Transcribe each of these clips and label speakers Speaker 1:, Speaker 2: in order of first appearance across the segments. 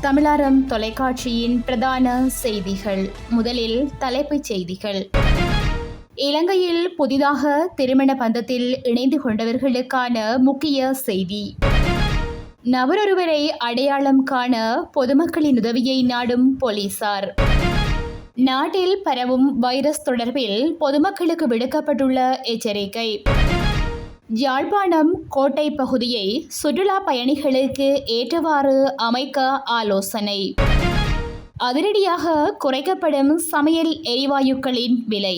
Speaker 1: தமிழாரம் தொலைக்காட்சியின் பிரதான செய்திகள். முதலில் தலைப்புச் செய்திகள். இலங்கையில் புதிதாக திருமண பந்தத்தில் இணைந்து கொண்டவர்களுக்கான முக்கிய செய்தி. நபரொருவரை அடையாளம் காண பொதுமக்களின் உதவியை நாடும் போலீசார். நாட்டில் பரவும் வைரஸ் தொடர்பில் பொதுமக்களுக்கு விடுக்கப்பட்டுள்ள எச்சரிக்கை. யாழ்ப்பாணம் கோட்டை பகுதியை சுற்றுலா பயணிகளுக்கு ஏற்றவாறு அமைக்க ஆலோசனை. அதிரடியாக குறைக்கப்படும் சமையல் எரிவாயுக்களின் விலை.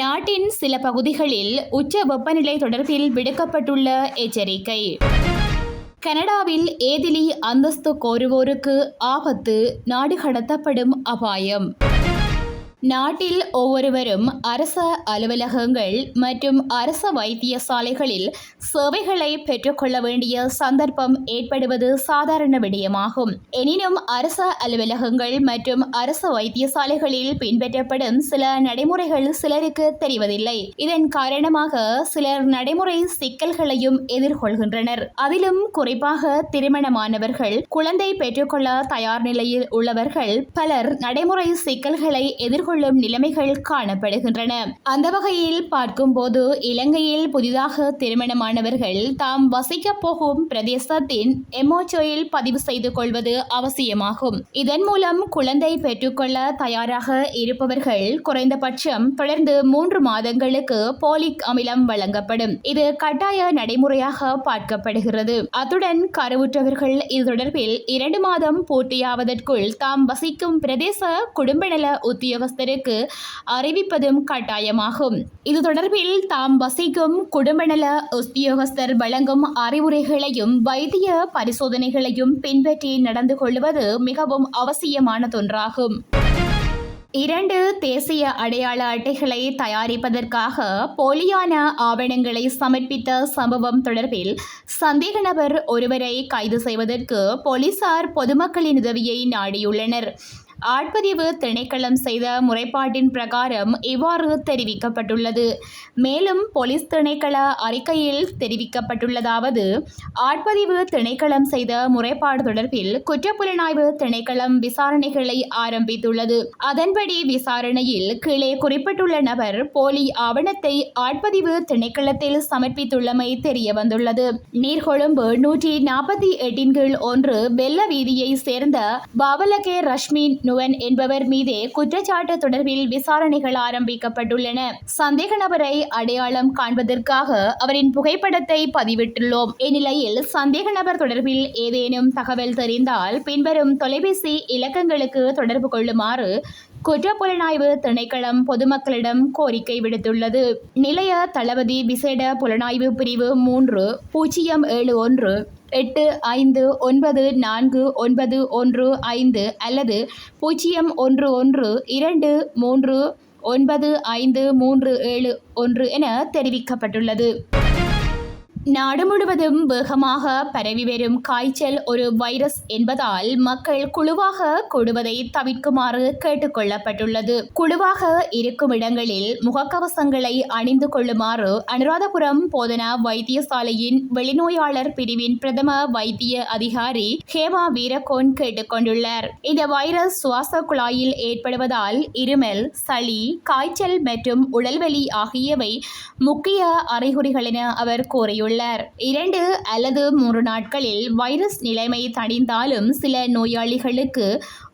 Speaker 1: நாட்டின் சில பகுதிகளில் உச்ச வெப்பநிலை தொடர்பில் விடுக்கப்பட்டுள்ள எச்சரிக்கை. கனடாவில் ஏதிலி அந்தஸ்து கோருவோருக்கு ஆபத்து, நாடு கடத்தப்படும் அபாயம். நாட்டில் ஒவ்வொருவரும் அரச அலுவலகங்கள் மற்றும் அரச வைத்தியசாலைகளில் சேவைகளை பெற்றுக்கொள்ள வேண்டிய சந்தர்ப்பம் ஏற்படுவது சாதாரண விடயமாகும். எனினும் அரச அலுவலகங்கள் மற்றும் அரச வைத்தியசாலைகளில் பின்பற்றப்படும் சில நடைமுறைகள் சிலருக்கு தெரிவதில்லை. இதன் காரணமாக சிலர் நடைமுறை சிக்கல்களையும் எதிர்கொள்கின்றனர். அதிலும் குறிப்பாக திருமணமானவர்கள், குழந்தை பெற்றுக்கொள்ள தயார் நிலையில் உள்ளவர்கள் பலர் நடைமுறை சிக்கல்களை எதிர்கொள்ளும் நிலைமைகள் காணப்படுகின்றன. அந்த வகையில் பார்க்கும்போது இலங்கையில் புதிதாக திருமணமானவர்கள் தாம் வசிக்க போகும் பிரதேசத்தின் எம்ஓச்சோயில் பதிவு செய்து கொள்வது அவசியமாகும். இதன் மூலம் குழந்தை பெற்றுக்கொள்ள தயாராக இருப்பவர்கள் குறைந்தபட்சம் தொடர்ந்து 3 மாதங்களுக்கு போலிக் அமிலம் வழங்கப்படும். இது கட்டாய நடைமுறையாக பார்க்கப்படுகிறது. அத்துடன் கருவுற்றவர்கள் இது தொடர்பில் 2 மாதம் பூர்த்தியாவதற்குள் தாம் வசிக்கும் பிரதேச குடும்பநல உத்தியோகஸ்தருக்கு அறிவிப்பதும் கட்டாயமாகும். இது தொடர்பில் தாம் வசிக்கும் குடும்பநல உத்தியோகஸ்தர் வழங்கும் அறிவுரைகளையும் வைத்திய பரிசோதனைகளையும் பின்பற்றி நடந்து கொள்வது மிகவும் அவசியமானதொன்றாகும். 2 தேசிய அடையாள அட்டைகளை தயாரிப்பதற்காக போலியான ஆவணங்களை சமர்ப்பித்த சம்பவம் தொடர்பில் சந்தேக நபர் ஒருவரை கைது செய்வதற்கு போலீசார் பொதுமக்களின் உதவியை நாடியுள்ளனர். ஆட்பதிவு திணைக்களம் செய்த முறைப்பாட்டின் பிரகாரம் இவ்வாறு தெரிவிக்கப்பட்டுள்ளது. மேலும் போலீஸ் திணைக்கள அறிக்கையில் தெரிவிக்கப்பட்டுள்ளதாவது: ஆட்பதிவு திணைக்களம் செய்த முறைப்பாடு தொடர்பில் குற்றப்புலனாய்வு திணைக்களம் விசாரணைகளை ஆரம்பித்துள்ளது. அதன்படி விசாரணையில் கீழே குறிப்பிட்டுள்ள நபர் போலி ஆவணத்தை ஆட்பதிவு திணைக்களத்தில் சமர்ப்பித்துள்ளமை தெரியவந்துள்ளது. நீர்கொழும்பு 148 வெள்ள வீதியை சேர்ந்த பாவலகே ரஷ்மின் நுவன் என்பவர் மீதே குற்றச்சாட்டு தொடர்பில் விசாரணைகள் ஆரம்பிக்கப்பட்டுள்ளன. சந்தேக நபரை அடையாளம் காண்பதற்காக அவரின் புகைப்படத்தை பதிவிட்டுள்ளோம். இந்நிலையில் சந்தேக நபர் தொடர்பில் ஏதேனும் தகவல் தெரிந்தால் பின்வரும் தொலைபேசி இலக்கங்களுக்கு தொடர்பு கொள்ளுமாறு குற்றப்புலனாய்வு திணைக்களம் பொதுமக்களிடம் கோரிக்கை விடுத்துள்ளது. நிலைய தளபதி விசேட புலனாய்வு பிரிவு 3 071 85949115 அல்லது 0112395371 என தெரிவிக்கப்பட்டுள்ளது. நாடு முழுவதும் வேகமாக பரவி வரும் காய்ச்சல் ஒரு வைரஸ் என்பதால் மக்கள் குழுவாக கூடுவதை தவிர்க்குமாறு கேட்டுக்கொள்ளப்பட்டுள்ளது. குழுவாக இருக்கும் இடங்களில் முகக்கவசங்களை அணிந்து கொள்ளுமாறு அனுராதபுரம் போதனா வைத்தியசாலையின் வெளிநோயாளர் பிரிவின் பிரதம வைத்திய அதிகாரி ஹேமா வீரகோன் கேட்டுக்கொண்டுள்ளார். இந்த வைரஸ் சுவாச குழாயில் ஏற்படுவதால் இருமல், சளி, காய்ச்சல் மற்றும் உடல்வலி ஆகியவை முக்கிய அறிகுறிகள் என அவர் கூறியுள்ளார். 2 அல்லது 3 நாட்களில் வைரஸ் நிலைமை தணிந்தாலும் சில நோயாளிகளுக்கு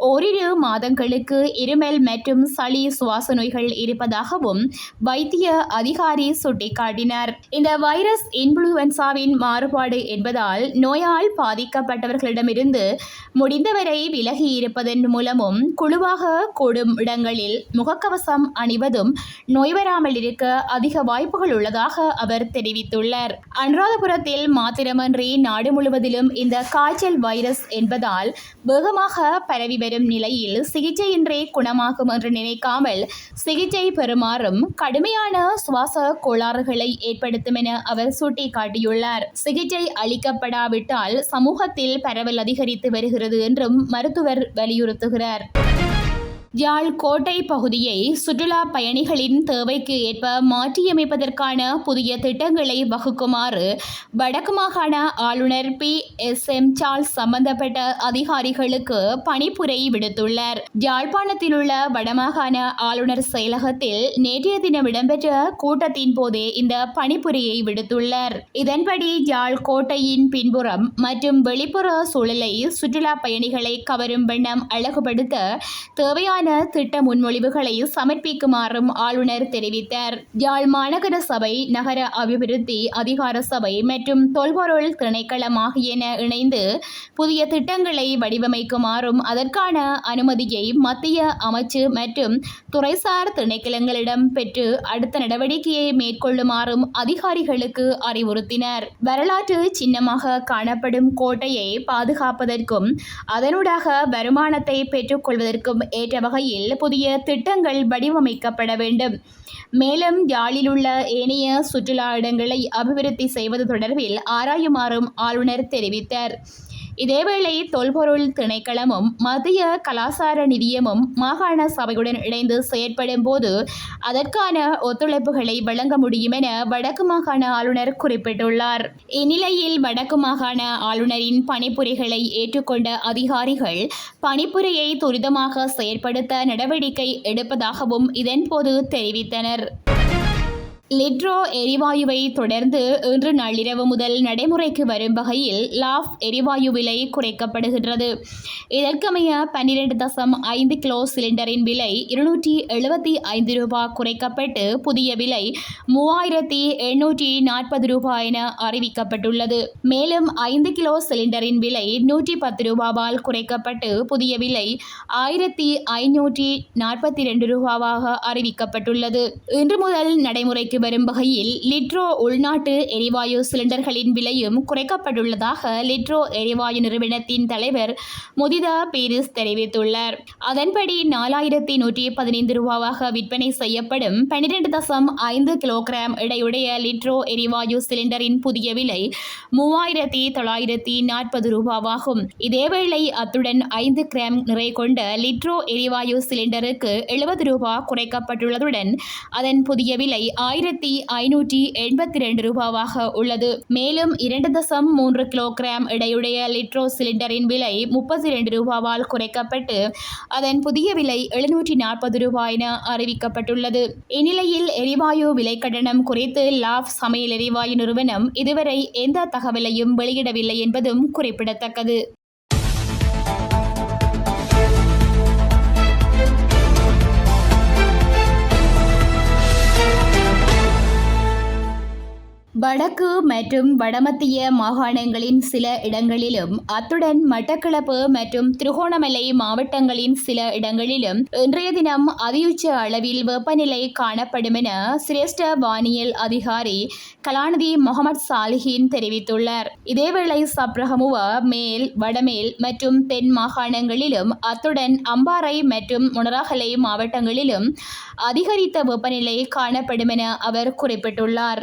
Speaker 1: ஓரிரு மாதங்களுக்கு இருமல் மற்றும் சளி சுவாச நோய்கள் இருப்பதாகவும் வைத்திய அதிகாரி சுட்டிக்காட்டினார். இந்த வைரஸ் இன்ஃபுளுவன்சாவின் மாறுபாடு என்பதால் நோயால் பாதிக்கப்பட்டவர்களிடமிருந்து முடிந்தவரை விலகி இருப்பதன் மூலமும் குழுவாக கூடும் இடங்களில் முகக்கவசம் அணிவதும் நோய் வராமல் இருக்க அதிக வாய்ப்புகள் உள்ளதாக அவர் தெரிவித்துள்ளார். அனுராதபுரத்தில் மாத்திரமன்றி நாடு முழுவதிலும் இந்த காய்ச்சல் வைரஸ் என்பதால் வேகமாக பரவி வரும் நிலையில் சிகிச்சையின்றி குணமாகும் என்று நினைக்காமல் சிகிச்சை பெறுமாறும் கடுமையான சுவாச கோளாறுகளை ஏற்படுத்தும் என அவர் சுட்டிக்காட்டியுள்ளார். சிகிச்சை அளிக்கப்படாவிட்டால் சமூகத்தில் பரவல் அதிகரித்து வருகிறது என்றும் மருத்துவர் வலியுறுத்துகிறார். யாழ் கோட்டை பகுதியை சுற்றுலா பயணிகளின் தேவைக்கு ஏற்ப மாற்றியமைப்பதற்கான புதிய திட்டங்களை வகுக்குமாறு வடக்கு மாகாண ஆளுநர் பி.எஸ்.எம். சார்ல்ஸ் சம்பந்தப்பட்ட அதிகாரிகளுக்கு பணிப்புரை விடுத்துள்ளார். யாழ்ப்பாணத்தில் உள்ள வடமாகாண ஆளுநர் செயலகத்தில் நேற்றைய தினம் இடம்பெற்ற கூட்டத்தின் போதே இந்த பணிப்புரையை விடுத்துள்ளார். இதன்படி யாழ் கோட்டையின் பின்புறம் மற்றும் வெளிப்புற சூழலை சுற்றுலா பயணிகளை கவரும் வண்ணம் அழகுபடுத்த தேவையான திட்ட முன்மொழிவுகளை சமர்ப்பிக்குமாறும் ஆளுநர் தெரிவித்தார். யாழ் மாநகர சபை, நகர அபிவிருத்தி அதிகார சபை மற்றும் தொல்பொருள் திணைக்களம் ஆகியன இணைந்து புதிய திட்டங்களை வடிவமைக்குமாறும் அதற்கான அனுமதியை மத்திய அமைச்சு மற்றும் துறைசார் திணைக்களங்களிடம் பெற்று அடுத்த நடவடிக்கையை மேற்கொள்ளுமாறும் அதிகாரிகளுக்கு அறிவுறுத்தினர். வரலாற்று சின்னமாக காணப்படும் கோட்டையை பாதுகாப்பதற்கும் அதனூடாக வருமானத்தை பெற்றுக் கொள்வதற்கும் ஏற்ற வகையில் புதிய திட்டங்கள் வடிவமைக்கப்பட வேண்டும். மேலும் யாழில் உள்ள ஏனைய சுற்றுலா இடங்களை அபிவிருத்தி செய்வது தொடர்பில் ஆராயுமாறும் ஆளுநர் தெரிவித்தார். இதேவேளை தொல்பொருள் திணைக்களமும் மத்திய கலாசார நிதியமும் மாகாண சபையுடன் இணைந்து செயற்படும் போது அதற்கான ஒத்துழைப்புகளை வழங்க முடியும் என வடக்கு மாகாண ஆளுநர் குறிப்பிட்டுள்ளார். இந்நிலையில் வடக்கு மாகாண ஆளுநரின் பணிப்புரைகளை ஏற்றுக்கொண்ட அதிகாரிகள் பணிப்புரையை துரிதமாக செயற்படுத்த நடவடிக்கை எடுப்பதாகவும் இதன்போது தெரிவித்தனர். லிட்ரோ எரிவாயுவை தொடர்ந்து இன்று நள்ளிரவு முதல் நடைமுறைக்கு வரும் வகையில் லாஃப் எரிவாயு விலை குறைக்கப்படுகின்றது. இதற்கமைய 12.5 கிலோ சிலிண்டரின் விலை ரூ. 275 குறைக்கப்பட்டு புதிய விலை ரூ. 3840 என அறிவிக்கப்பட்டுள்ளது. மேலும் 5 கிலோ சிலிண்டரின் விலை ரூ. 110 குறைக்கப்பட்டு புதிய விலை ரூ. 1542 அறிவிக்கப்பட்டுள்ளது. இன்று முதல் நடைமுறைக்கு வரும் வகையில் லிட்ரோ உள்நாட்டு எரிவாயு சிலிண்டர்களின் விலையும் குறைக்கப்பட்டுள்ளதாக லிட்ரோ எரிவாயு நிறுவனத்தின் தலைவர் முதிதா பீரிஸ் தெரிவித்துள்ளார். அதன்படி ரூ. 4115 விற்பனை செய்யப்படும் 12.5 கிலோகிராம் எடையுடைய லிட்ரோ எரிவாயு சிலிண்டரின் புதிய விலை ரூ. 3940 ஆகும். இதேவேளை அத்துடன் 5 கிராம் நிறை கொண்ட லிட்ரோ எரிவாயு சிலிண்டருக்கு ரூ. 70 குறைக்கப்பட்டுள்ளதுடன் அதன் புதிய விலை ரூ. 1582 உள்ளது. மேலும் 2.3 கிலோகிராம் எடையுடைய லிட்ரோ சிலிண்டரின் விலை ரூ. 32 குறைக்கப்பட்டு அதன் புதிய விலை ரூ. 740 என அறிவிக்கப்பட்டுள்ளது. இந்நிலையில் எரிவாயு விலை கட்டணம் குறித்து லாஃப் சமையல் எரிவாயு நிறுவனம் இதுவரை எந்த தகவலையும் வெளியிடவில்லை என்பதும் குறிப்பிடத்தக்கது. வடக்கு மற்றும் வடமத்திய மாகாணங்களின் சில இடங்களிலும் அத்துடன் மட்டக்களப்பு மற்றும் திருகோணமலை மாவட்டங்களின் சில இடங்களிலும் இன்றைய தினம் அதியுச்ச அளவில் வெப்பநிலை காணப்படும் என சிரேஷ்ட வானியல் அதிகாரி கலாநிதி முகமது சாலிஹின் தெரிவித்துள்ளார். இதேவேளை சப்ரகமுவ, மேல், வடமேல் மற்றும் தென் மாகாணங்களிலும் அத்துடன் அம்பாறை மற்றும் மொனராகலை மாவட்டங்களிலும் அதிகரித்த வெப்பநிலை காணப்படும் என அவர் குறிப்பிட்டுள்ளார்.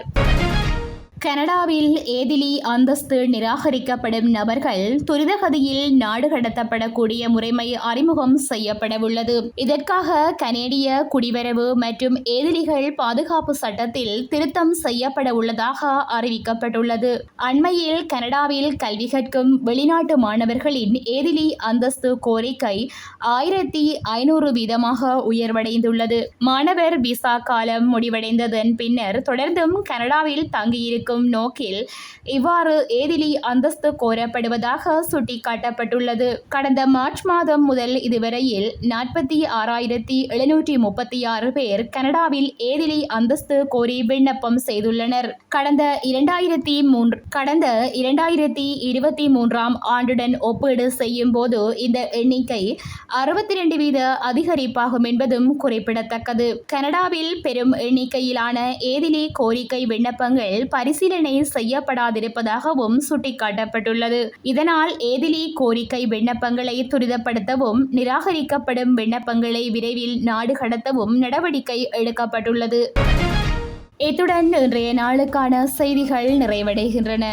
Speaker 1: கனடாவில் ஏதிலி அந்தஸ்து நிராகரிக்கப்படும் நபர்கள் துரிதகதியில் நாடு கடத்தப்படக்கூடிய முறைமை அறிமுகம் செய்யப்படவுள்ளது. இதற்காக கனேடிய குடிவரவு மற்றும் ஏதிலிகள் பாதுகாப்பு சட்டத்தில் திருத்தம் செய்யப்பட உள்ளதாக அறிவிக்கப்பட்டுள்ளது. அண்மையில் கனடாவில் கல்வி கற்கும் வெளிநாட்டு மாணவர்களின் ஏதிலி அந்தஸ்து கோரிக்கை 1500 வீதமாக உயர்வடைந்துள்ளது. மாணவர் விசா காலம் முடிவடைந்ததன் பின்னர் தொடர்ந்தும் கனடாவில் தங்கியிருக்கும் நோக்கில் இவ்வாறு ஏதிலி அந்தஸ்து கோரப்படுவதாக சுட்டிக்காட்டப்பட்டுள்ளது. கடந்த மார்ச் மாதம் முதல் இதுவரையில் 46,736 பேர் கனடாவில் ஏதிலி அந்தஸ்து கோரி விண்ணப்பம் செய்துள்ளனர். கடந்த 2023 ஆண்டுடன் ஒப்பீடு செய்யும் போது இந்த எண்ணிக்கை 62 வீத அதிகரிப்பாகும் என்பதும் குறிப்பிடத்தக்கது. கனடாவில் பெரும் எண்ணிக்கையிலான ஏதிலி கோரிக்கை விண்ணப்பங்கள் பரிசீலனை செய்யப்படாதிருப்பதாகவும் சுட்டிக்காட்டப்பட்டுள்ளது. இதனால் ஏதிலி கோரிக்கை விண்ணப்பங்களை துரிதப்படுத்தவும் நிராகரிக்கப்படும் விண்ணப்பங்களை விரைவில் நாடு கடத்தவும் நடவடிக்கை எடுக்கப்பட்டுள்ளது. இத்துடன் இன்றைய நாளுக்கான செய்திகள் நிறைவடைகின்றன.